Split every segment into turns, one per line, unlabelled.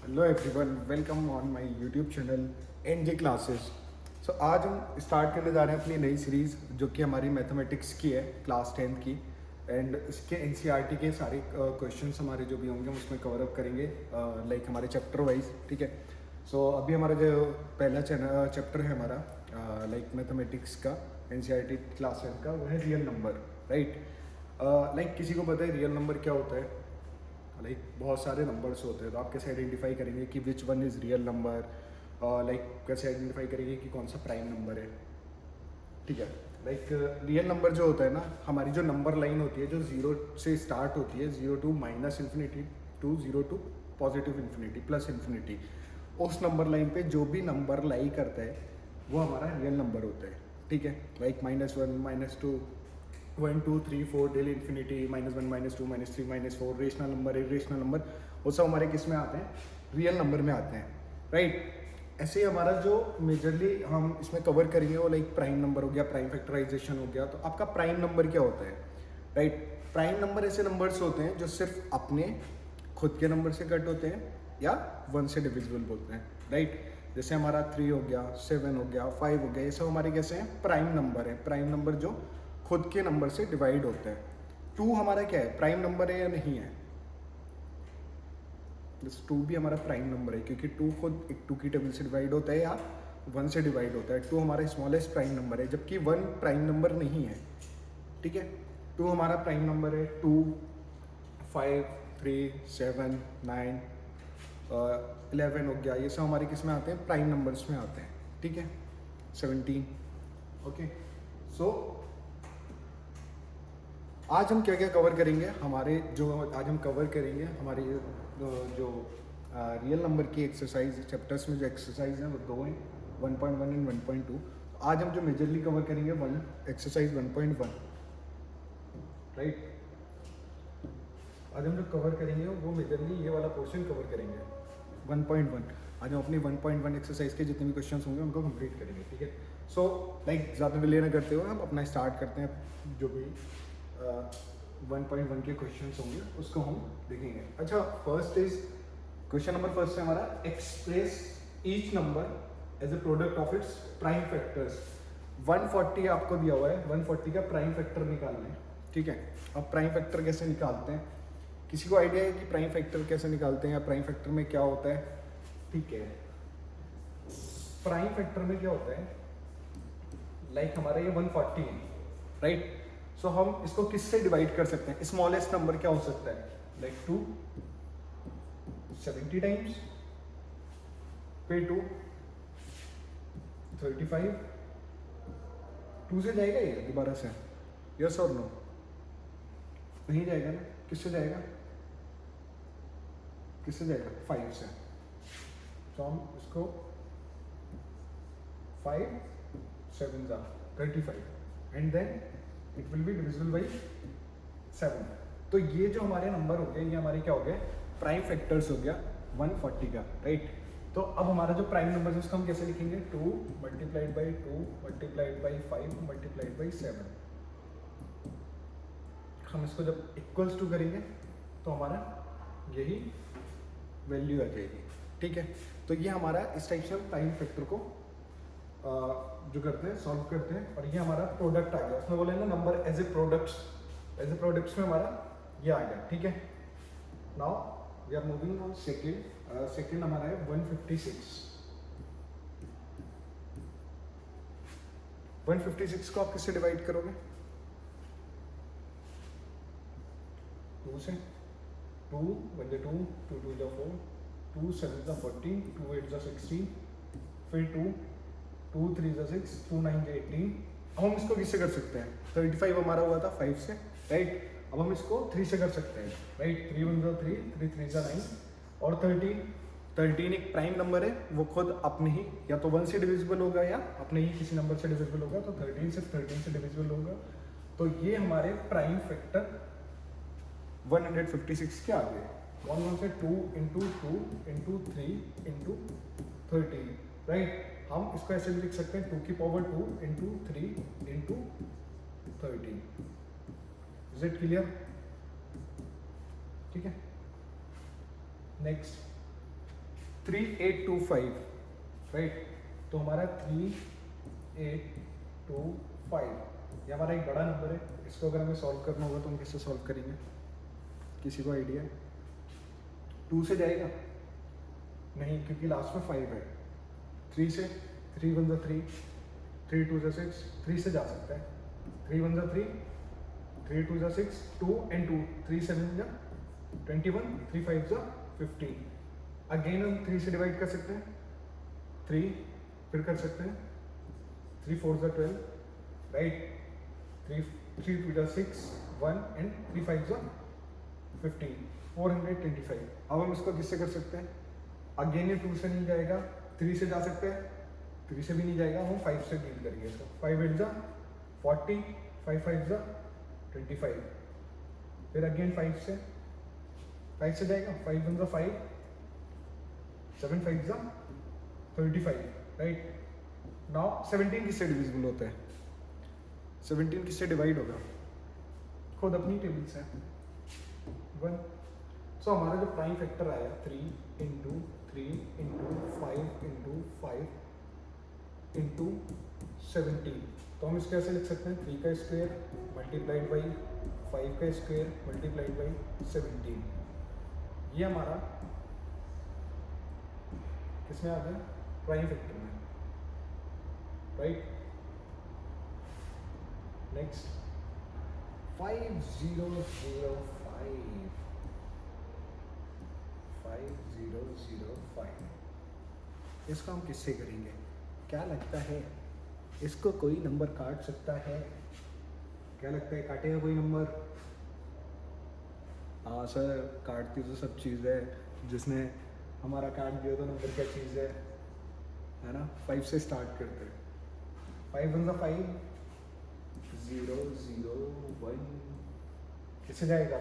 Hello everyone, welcome on my YouTube channel NJ classes. So आज हम start करने जा रहे हैं अपनी नई सीरीज़ जो कि हमारी मैथमेटिक्स की है, क्लास 10th की। एंड इसके एनसीईआरटी के सारे क्वेश्चंस हमारे जो भी होंगे हम उसमें कवर अप करेंगे, लाइक हमारे चैप्टर वाइज। ठीक है। सो अभी हमारा जो पहला चैप्टर है हमारा लाइक मैथमेटिक्स का एनसीईआरटी क्लास 10th का, वो है रियल नंबर। राइट। लाइक किसी को पता है रियल नंबर क्या होता है? लाइक बहुत सारे नंबर्स होते हैं, तो आप कैसे आइडेंटिफाई करेंगे कि which one is real number? Like कैसे आइडेंटिफाई करेंगे कि कौन सा प्राइम नंबर है? ठीक है। लाइक रियल नंबर जो होता है ना, हमारी जो नंबर लाइन होती है जो ज़ीरो से स्टार्ट होती है, zero to minus infinity to zero to positive infinity plus infinity, उस नंबर लाइन पे जो भी नंबर लाई करता है वो हमारा रियल नंबर होता है। ठीक है। Like -1 -2 1 2 3 4 daily infinity -1 -2 -3 -4 rational number irrational number, वो सब हमारे किस में आते हैं? रियल नंबर में आते हैं। राइट। ऐसे ही हमारा जो मेजरली हम इसमें कवर करेंगे वो लाइक प्राइम नंबर हो गया, प्राइम फैक्टराइजेशन हो गया। तो आपका प्राइम नंबर क्या होता है? राइट। प्राइम नंबर ऐसे नंबर्स होते हैं जो सिर्फ अपने खुद के नंबर से कट होते हैं या 1 से डिविजिबल बोलते हैं। राइट। जैसे हमारा 3 हो गया, 7 हो गया, 5 हो गया, ये सब हमारे कैसे हैं? प्राइम नंबर है। प्राइम नंबर जो खुद के नंबर से डिवाइड होते हैं। 2 हमारा क्या है? प्राइम नंबर है या नहीं है? जैसे 2 भी हमारा प्राइम नंबर है क्योंकि 2 खुद एक 2 की टेबल से डिवाइड होता है या 1 से डिवाइड होता है। 2 हमारा स्मॉलेस्ट प्राइम नंबर है, जबकि 1 प्राइम नंबर नहीं है। ठीक है। 2 हमारा प्राइम नंबर है। 2 5 3 7 9 11 हो गया, ये सब हमारे किस में आते हैं? प्राइम नंबर्स में आते हैं। ठीक है। 17। ओके। सो आज हम क्या क्या कवर करेंगे? हमारे जो आज हम कवर करेंगे हमारे जो रियल नंबर की एक्सरसाइज चैप्टर्स में जो एक्सरसाइज हैं वो दो हैं, 1.1 एंड 1.2। आज हम जो मेजरली कवर करेंगे एक्सरसाइज 1.1। राइट। आज हम जो कवर करेंगे वो मेजरली ये वाला पोर्शन कवर करेंगे, 1.1। आज हम अपनी 1.1 एक्सरसाइज के जितने भी क्वेश्चन होंगे उनको कंप्लीट करेंगे। ठीक है। सो लाइक ज़्यादा डिले ना करते हुए हम अपना स्टार्ट करते हैं। जो भी 1.1 के क्वेश्चन होंगे उसको हम देखेंगे। अच्छा, first is question number first है हमारा, express each number as a product of its prime factors. 140 आपको दिया हुआ है, 140 का प्राइम फैक्टर निकालना है। ठीक है। अब प्राइम फैक्टर कैसे निकालते हैं? किसी को आइडिया है कि प्राइम फैक्टर कैसे निकालते हैं या प्राइम फैक्टर में क्या होता है? ठीक है। प्राइम फैक्टर में क्या होता है, लाइक हमारा ये 140 है। राइट। सो हम इसको किससे डिवाइड कर सकते हैं? स्मॉलेस्ट नंबर क्या हो सकता है? लाइक 2 70 टाइम्स, फिर 2 35। 2 से जाएगा ये दोबारा से? यस और नो? नहीं जाएगा ना। किससे जाएगा? किससे जाएगा? 5 से। तो हम इसको 5 7 35 and then it will be divisible by 7। तो ये जो हमारे नंबर हो गए ये हमारे क्या हो गए? प्राइम फैक्टर्स हो गया 140 का। राइट। तो अब हमारा जो प्राइम नंबर है उसको हम कैसे लिखेंगे? 2 multiplied by 2 multiplied by 5 multiplied by 7। हम इसको जब इक्वल्स टू करेंगे तो हमारा यही वैल्यू आ जाएगी। ठीक है। तो ये हमारा इस टाइप से प्राइम फैक्टर को जो करते हैं, सॉल्व करते हैं। और ये हमारा प्रोडक्ट आ गया। उसमें बोले ना number as a products, as a products में हमारा ये आ गया। ठीक है। Now we are moving on second. Second हमारा है 156। 156 को आप किससे डिवाइड करोगे? 2 से। 2 1 2 2 2 4 2 7 14 2 8 16, फिर 2 2 3 6 2 9 18। अब हम इसको किससे कर सकते हैं? 35 हमारा हुआ था 5 से। राइट। अब हम इसको 3 से कर सकते हैं। राइट। 3 1 3 3 3 9 और 13 एक प्राइम नंबर है, वो खुद अपने ही या तो 1 से डिविजिबल होगा या अपने ही किसी नंबर से डिविजिबल होगा। तो 13 सिर्फ 13 से डिविजिबल होगा। तो ये हमारे प्राइम फैक्टर 156 के आ गए। 1 से 2 इंटू 2 इंटू 3 इंटू 13। राइट। हम इसको ऐसे भी लिख सकते हैं 2 की power 2 into 3 into 13। Is it clear? ठीक है। Next 3825, right. तो हमारा 3825 ये हमारा एक बड़ा नंबर है। इसको अगर हमें सॉल्व करना होगा तो हम किससे सॉल्व करेंगे? किसी को आइडिया है? 2 से जाएगा नहीं, क्योंकि लास्ट में 5 है। 3 से, 3 1 3, 3 2 6, 3 से जा सकता है। 3 1 3, 3 2 6, 2 and 2, 3 7 21, 3 5 15। अगेन हम 3 से डिवाइड कर सकते हैं, 3 फिर कर सकते हैं, 3 4 12, राइट। 3 2 6, 1 and 3 5 15, 425। अब हम इसको किससे कर सकते हैं? अगेन ये 2 से नहीं जाएगा, 3 से जा सकते हैं, 3 से भी नहीं जाएगा, हम 5 से डील करेंगे इसको। 5 8 40, 5 5 25, फिर अगेन 5 से जाएगा, 5 1 5, 7 5 35, राइट। नाउ 17 किससे डिविजिबल होता है? 17 किससे डिवाइड होगा? खुद अपनी टेबल से 1। सो हमारा जो प्राइम फैक्टर आया 3 इंटू 3 इंटू 5 इंटू 5 इंटू 17, तो हम इसको ऐसे लिख सकते हैं 3 का स्क्वायर मल्टीप्लाइड बाई 5 का स्क्वायर मल्टीप्लाइड बाई 17। ये हमारा किसमें आ गया? प्राइम फैक्टर में, राइट। नेक्स्ट 5005, इसको हम किससे करेंगे? क्या लगता है इसको कोई नंबर काट सकता है? क्या लगता है काटेगा कोई नंबर? हाँ सर, काटती तो सब चीज़ है, जिसने हमारा काट दिया तो नंबर क्या चीज़ है ना। 5 से स्टार्ट करते हैं। 5 1 5, 0 0 1, किससे जाएगा?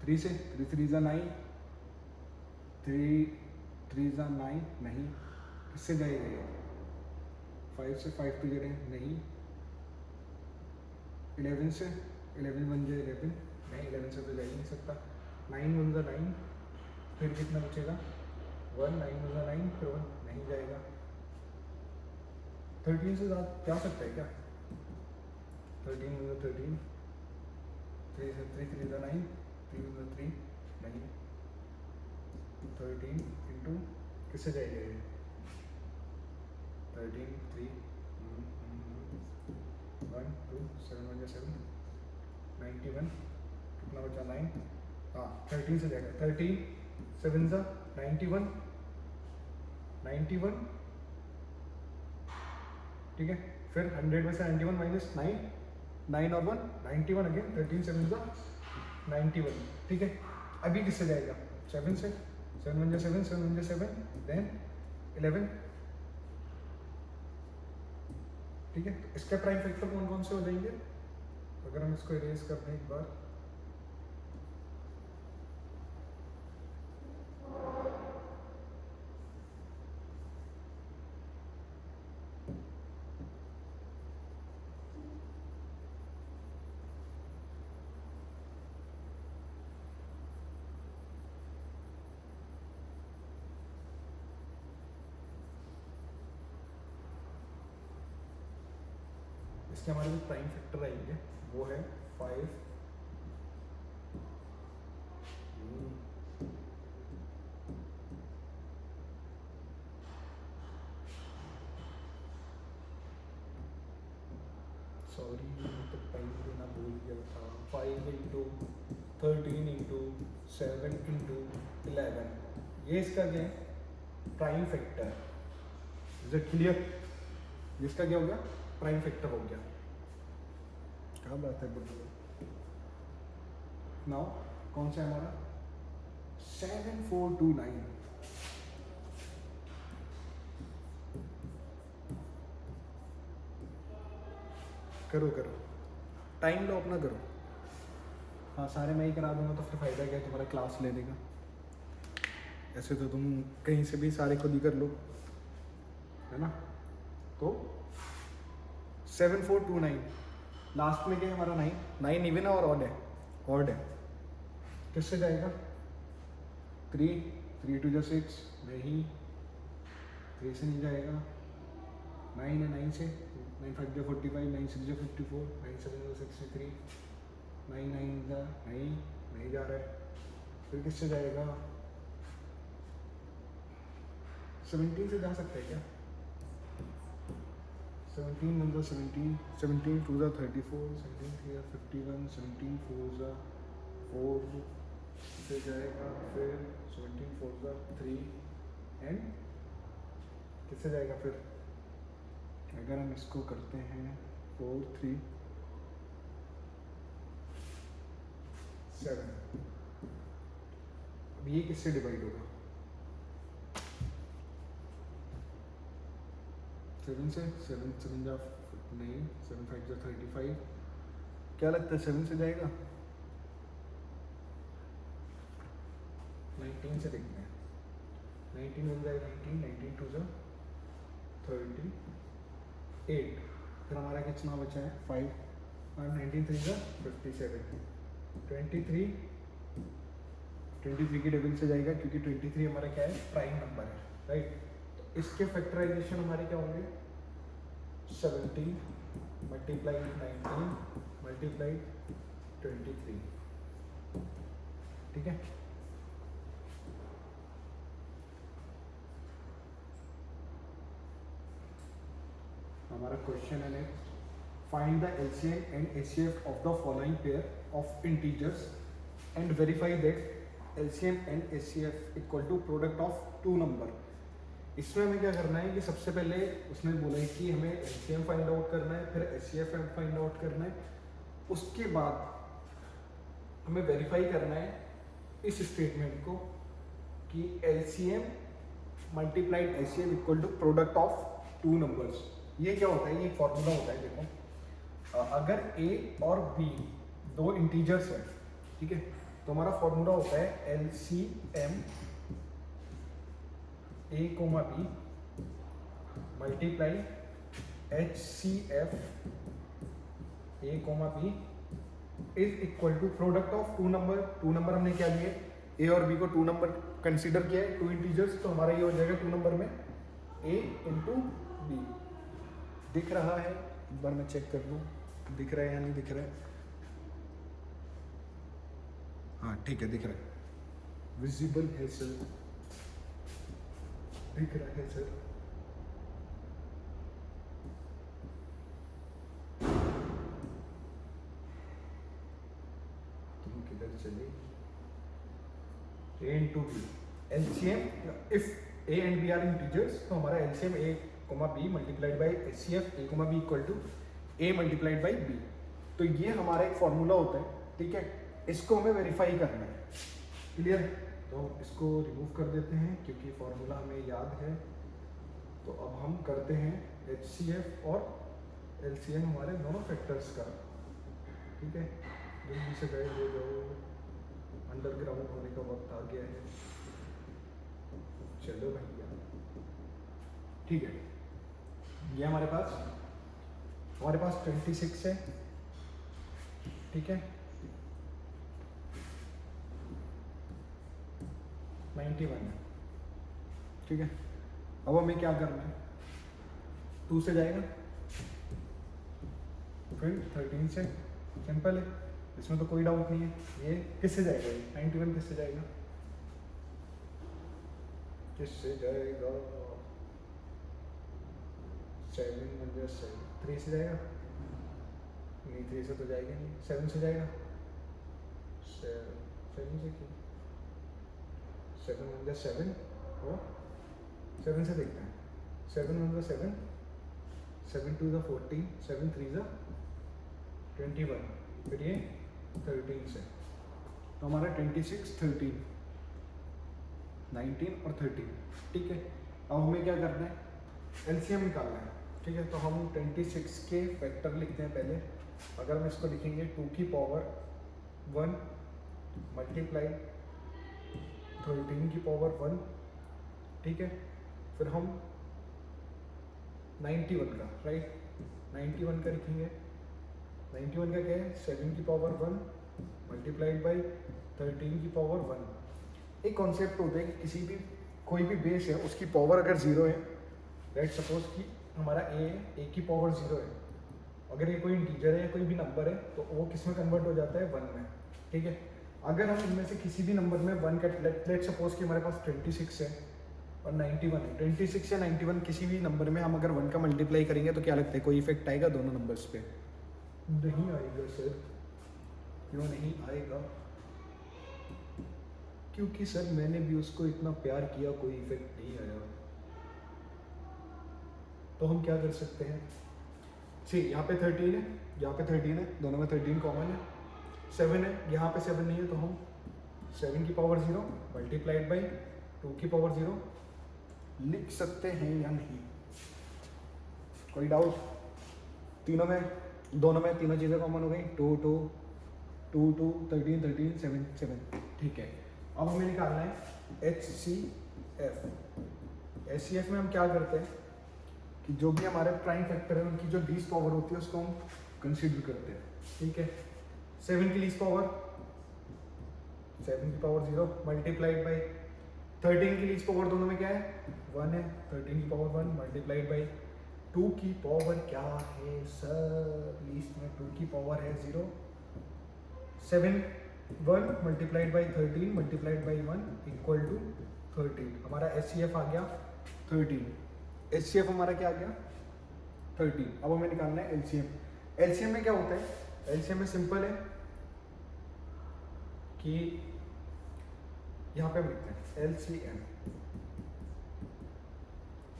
3 से, 3 3 9, 3 3 9, नहीं। किससे जाएगा ये? 5 से 5 तो जगह नहीं। 11 से, 11 1 11, नहीं 11 से तो जा ही नहीं सकता। 9 1 9, फिर कितना बचेगा? 1 9 1 9, फिर 1 नहीं जाएगा। 13 से जा सकता है क्या? 13 1 13, 3 से 3 3 9, 3 1 3, नहीं। 13 इंटू किससे जाएगा ये? 13 3 1 2 7 1 7, 91, कितना बचा? 9। हाँ 13 से जाएगा। 13 7 91, 91, ठीक है। फिर 100 में से 91 माइनस 9, 9 और 1 91 अगेन। 13 7 91, ठीक है। अभी किससे जाएगा? 7 से, 7 1 7, 7 1 7, देन 11, ठीक है। तो इसका प्राइम फैक्टर कौन कौन से हो जाएंगे? अगर हम इसको इरेज कर दें एक बार, इसके हमारे जो प्राइम फैक्टर आएंगे वो है 5, सॉरी तो टाइम देना भूल गया था। 5 इंटू 13 इंटू 7 इंटू 11, ये इसका क्या है? Prime factor. Is it clear? इसका क्या हो गया? प्राइम फैक्टर हो गया। क्या बात है बुद्धू। नाउ कौन सा है हमारा? 7429। करो करो, टाइम लो अपना, करो। हाँ सारे मैं ही करा दूंगा तो फिर फ़ायदा क्या तुम्हारा क्लास लेने का? ऐसे तो तुम कहीं से भी सारे खुद ही कर लो, है ना। तो 7429, लास्ट में क्या है हमारा? 9 9 इवन और ऑड है? ऑड है। किससे जाएगा? 3, 3 2 6, नहीं 3 से नहीं जाएगा। 9 है, 9 से 9 5 जो 45, 9 6 जो 54, 9 7 जो 63, 9 9 जा नहीं, नहीं जा रहा है। फिर किससे जाएगा? 17 से जा सकता है क्या? 17 1 17, 17 2 34, 17 3 51, 17 4 4 से जाएगा। फिर 17 4 3 एंड किससे जाएगा? फिर अगर हम इसको करते हैं 4 3 7, अब ये किससे डिवाइड होगा? 7 से। 7 7 जा नहीं, 7 5 जा 35। क्या लगता है 7 से जाएगा? 19 से देखते हैं। 19 1 जाएगा 19, 19 2 जा 38। फिर हमारा कितना बचा है? 5 और 19 3 जा 57। 23 की डबल से जाएगा क्योंकि 23 हमारा क्या है? प्राइम नंबर है, राइट। तो इसके फैक्टराइजेशन हमारे क्या होंगे? 70 मल्टीप्लाई 19 मल्टीप्लाई 23, ठीक है। हमारा क्वेश्चन है next, find the LCM and HCF of the following pair of integers and verify that LCM and HCF equal to product of two number. इसमें हमें क्या करना है कि सबसे पहले उसने बोला है कि हमें एलसीएम फाइंड आउट करना है, फिर एचसीएफ फाइंड आउट करना है, उसके बाद हमें वेरीफाई करना है इस स्टेटमेंट को कि LCM multiplied HCF equal to product of two numbers. ये क्या होता है? ये फॉर्मूला होता है। देखो, अगर ए और बी दो इंटीजर्स हैं, ठीक है, तो हमारा फॉर्मूला होता है LCM A comma B multiply HCF A comma B is equal to product of two number. Two number हमने क्या लिए? ए और बी को टू नंबर कंसीडर किया है, टू इंटीजर्स, तो हमारा ये हो जाएगा टू नंबर में ए इंटू बी। दिख रहा है? एक बार मैं चेक कर लूँ दिख रहा है या नहीं दिख रहा है। हाँ ठीक है, दिख रहा है, विजिबल है सर, दिख रहा है सर। तुम किधर चले? A into B LCM, if A and B are integers तो हमारा LCM A comma B multiplied by HCF A comma B equal to A multiplied by B. तो ये हमारा एक फॉर्मूला होता है, ठीक है, इसको हमें वेरीफाई करना है। क्लियर? तो इसको रिमूव कर देते हैं क्योंकि फॉर्मूला हमें याद है। तो अब हम करते हैं एचसीएफ और एलसीएम हमारे दोनों फैक्टर्स का, ठीक है। जल्दी से गए ले जाओ, अंडरग्राउंड होने का वक्त आ गया है। चलो भैया, ठीक है, ये हमारे पास 26 है, ठीक है, 91 है, ठीक है। अब हमें क्या करना है? 2 से जाएगा, फिर 13 से, सिंपल है, इसमें तो कोई डाउट नहीं है। ये किससे जाएगा? ये 91 किससे जाएगा? किससे जाएगा? 7 मतलब 7 3 से जाएगा नहीं, 3 से तो जाएगा नहीं, 7 से जाएगा। 7 से क्यों? 7 मतलब 7 और 7 से देखते हैं। 7 मतलब 7, 7 2 14, 7 3 21, फिर ये 13 से, तो हमारा 26 13 19 और 13, ठीक है। अब हमें क्या करना है? एलसीएम निकालना है, ठीक है। तो हम 26 के फैक्टर लिखते हैं पहले। अगर हम इसको लिखेंगे 2 की पावर 1 मल्टीप्लाई 13 की पावर 1, ठीक है। फिर हम 91 का, राइट, 91 का लिखेंगे। 91 का क्या है? 7 की पावर 1 मल्टीप्लाइड बाई 13 की पावर 1। एक कॉन्सेप्ट होता है कि किसी भी कोई भी बेस है उसकी पावर अगर 0 है, लेट सपोज कि हमारा ए की पावर 0 है, अगर ये कोई इंटीजर है या कोई भी नंबर है तो वो किस में कन्वर्ट हो जाता है 1 में, ठीक है। अगर हम इनमें से किसी भी नंबर में 1 का लेट सपोज कि हमारे पास 26 है और 91 है, 26 या 91 किसी भी नंबर में हम अगर 1 का मल्टीप्लाई करेंगे तो क्या लगता है कोई इफेक्ट आएगा दोनों नंबर्स पे? नहीं आएगा सर। क्यों नहीं आएगा? क्योंकि सर मैंने भी उसको इतना प्यार किया, कोई इफेक्ट नहीं आया। तो हम क्या कर सकते हैं, सी यहाँ पे 13 है, यहाँ पे 13 है, दोनों में 13 कॉमन है, 7 है, यहाँ पे 7 नहीं है, तो हम 7 की पावर 0 मल्टीप्लाइड बाई 2 की पावर 0 लिख सकते हैं या नहीं? कोई डाउट? दोनों में तीनों चीज़ें कॉमन हो गई, 2 2 2 2 13 13 7 7, ठीक है। अब हमें निकालना है HCF। HCF में हम क्या करते हैं कि जो भी हमारे प्राइम फैक्टर है उनकी जो लीस्ट पावर होती है उसको हम कंसीडर करते हैं, ठीक है। 7 की लीस्ट पावर 7 की पावर 0 मल्टीप्लाइड बाई 13 की लीस्ट पावर दोनों में क्या है 1 है, 13 की पावर 1 मल्टीप्लाइड बाई 2 की पावर क्या है सर, लीस्ट में 2 की पावर है 0, 7 1 multiplied by 13 multiplied by 1 equal to 13। हमारा HCF आ गया 13। HCF हमारा क्या आ गया 13। अब हमें निकालना है LCM। LCM में क्या होता है, LCM में सिंपल है कि यहाँ पे हम लिखते हैं LCM।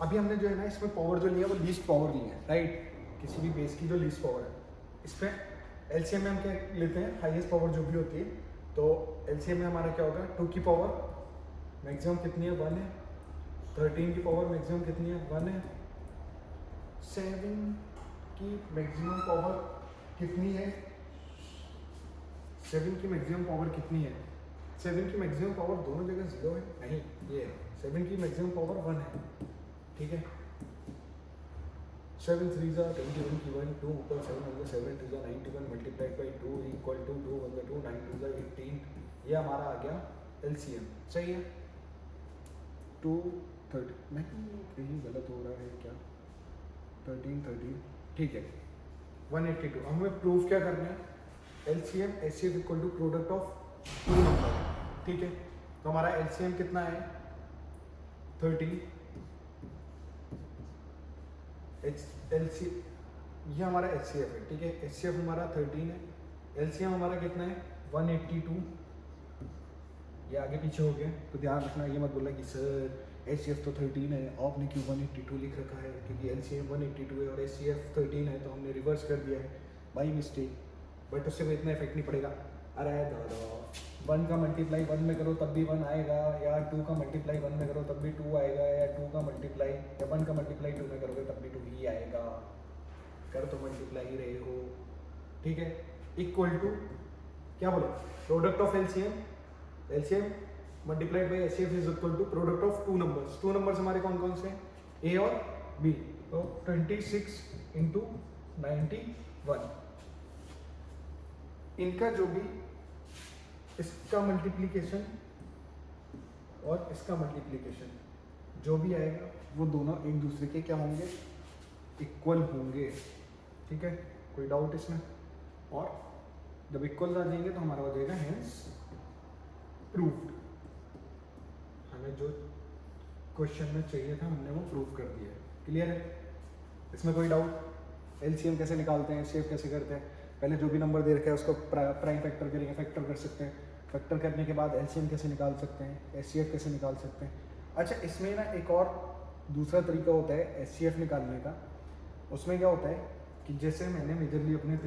अभी हमने जो है ना इसमें पावर जो लिया वो लीस्ट पावर ली है, राइट, किसी भी बेस की जो लीस्ट पावर है। इस पर LCM में हम क्या लेते हैं, हाईएस्ट पावर जो भी होती है, तो LCM में हमारा क्या होगा 2 की पावर मैक्सिमम कितनी है 1 है, 13 की पावर मैक्सिमम कितनी है 1 है, 7 की मैक्सिमम पावर कितनी है, 7 की मैक्सिमम पावर कितनी है, 7 की मैक्सिमम पावर दोनों जगह 0 है, नहीं ये 7 की मैक्सिमम पावर 1 है, ठीक है। 7 3 21 की 1 2 ऊपर 7 होगा, 7 2 91 मल्टीप्लाइड बाई 2 इक्वल टू 2 1 2 9 2 18। ये हमारा आ गया LCM, सही है। 230 नहीं कहीं गलत हो रहा है क्या, 13 ठीक है 182। हमें प्रूफ क्या करना है, LCM HCF equal to product of 2 number, ठीक है। तो हमारा LCM कितना है 13, ये हमारा HCF है, ठीक है। HCF हमारा 13 है, LCM हमारा कितना है 182। ये आगे पीछे हो गया तो ध्यान रखना, ये मत बोलना कि सर HCF तो 13 है आपने क्यों 182 लिख रखा है, क्योंकि LCM 182 है और HCF 13 है तो हमने रिवर्स कर दिया है बाई मिस्टेक, बट उससे कोई इतना इफेक्ट नहीं पड़ेगा। अरे दादा 1 का मल्टीप्लाई 1 में करो तब भी 1 आएगा, या 2 का मल्टीप्लाई 1 में करो तब भी 2 आएगा, या 2 का मल्टीप्लाई या 1 का मल्टीप्लाई 2 में करोगे तब भी 2 ही आएगा, कर तो मल्टीप्लाई ही रहे हो, ठीक है। इक्वल टू क्या बोलो, product of LCM multiplied by HCF is equal to product of 2 numbers. 2 numbers हमारे कौन कौन से हैं, A और B, तो 26 इंटू 91, इनका जो भी इसका मल्टीप्लिकेशन और इसका मल्टीप्लिकेशन जो भी आएगा वो दोनों एक दूसरे के क्या होंगे, इक्वल होंगे, ठीक है। कोई डाउट इसमें? और जब इक्वल आ जाएंगे तो हमारा हो जाएगा हेंस प्रूव्ड। हमें जो क्वेश्चन में चाहिए था हमने वो प्रूव कर दिया है, क्लियर है? इसमें कोई डाउट? LCM कैसे निकालते हैं, HCF कैसे करते हैं? पहले जो भी नंबर दे रखा है उसको प्राइम फैक्टर करेंगे, फैक्टर कर सकते हैं, फैक्टर करने के बाद LCM कैसे निकाल सकते हैं, HCF कैसे निकाल सकते हैं। अच्छा, इसमें ना एक और दूसरा तरीका होता है HCF निकालने का। उसमें क्या होता है कि जैसे मैंने मेजरली अपने